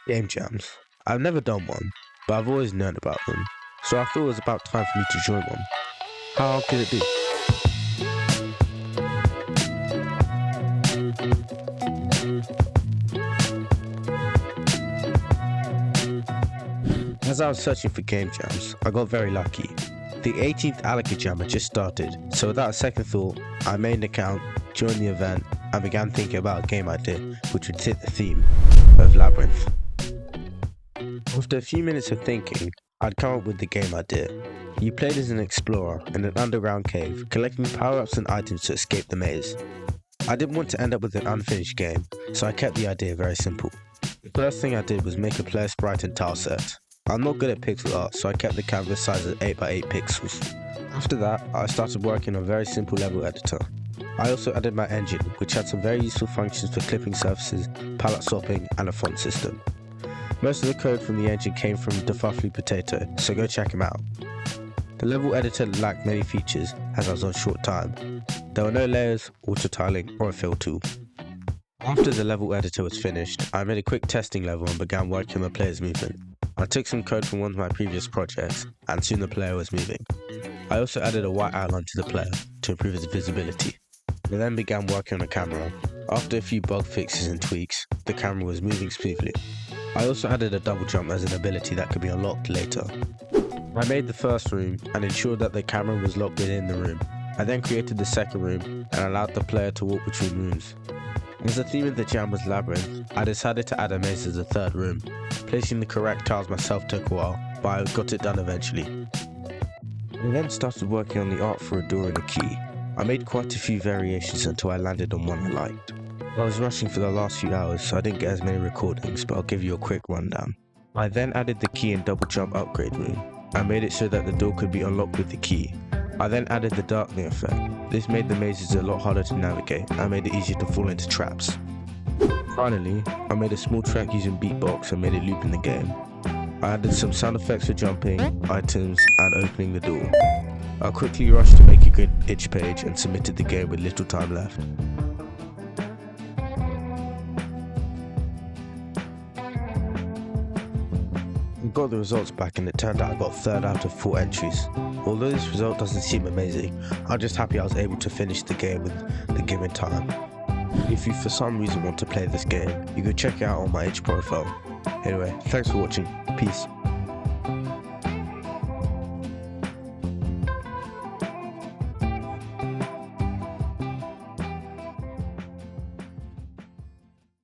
Game jams. I've never done one, but I've always known about them, so I thought it was about time for me to join one. How hard could it be? As I was searching for game jams, I got very lucky. The 18th Alakajam had just started, so without a second thought, I made an account, joined the event, and began thinking about a game idea which would fit the theme of Labyrinth. After a few minutes of thinking, I'd come up with the game idea. You played as an explorer in an underground cave, collecting power-ups and items to escape the maze. I didn't want to end up with an unfinished game, so I kept the idea very simple. The first thing I did was make a player sprite and tile set. I'm not good at pixel art, so I kept the canvas size at 8x8 pixels. After that, I started working on a very simple level editor. I also added my engine, which had some very useful functions for clipping surfaces, palette swapping, and a font system. Most of the code from the engine came from Defuffly Potato, so go check him out. The level editor lacked many features, as I was on short time. There were no layers, auto tiling, or a fill tool. After the level editor was finished, I made a quick testing level and began working on the player's movement. I took some code from one of my previous projects, and soon the player was moving. I also added a white outline to the player to improve his visibility. I then began working on the camera. After a few bug fixes and tweaks, the camera was moving smoothly. I also added a double jump as an ability that could be unlocked later. I made the first room and ensured that the camera was locked within the room. I then created the second room and allowed the player to walk between rooms. As the theme of the jam was Labyrinth, I decided to add a maze as the third room. Placing the correct tiles myself took a while, but I got it done eventually. I then started working on the art for a door and a key. I made quite a few variations until I landed on one I liked. I was rushing for the last few hours, so I didn't get as many recordings, but I'll give you a quick rundown. I then added the key and double jump upgrade room. I made it so that the door could be unlocked with the key. I then added the darkening effect. This made the mazes a lot harder to navigate and made it easier to fall into traps. Finally, I made a small track using beatbox and made it loop in the game. I added some sound effects for jumping, items, and opening the door. I quickly rushed to make a good itch page and submitted the game with little time left. I got the results back and it turned out I got 3rd out of 4 entries. Although this result doesn't seem amazing, I'm just happy I was able to finish the game with the given time. If you for some reason want to play this game, you can check it out on my itch profile. Anyway, thanks for watching. Peace.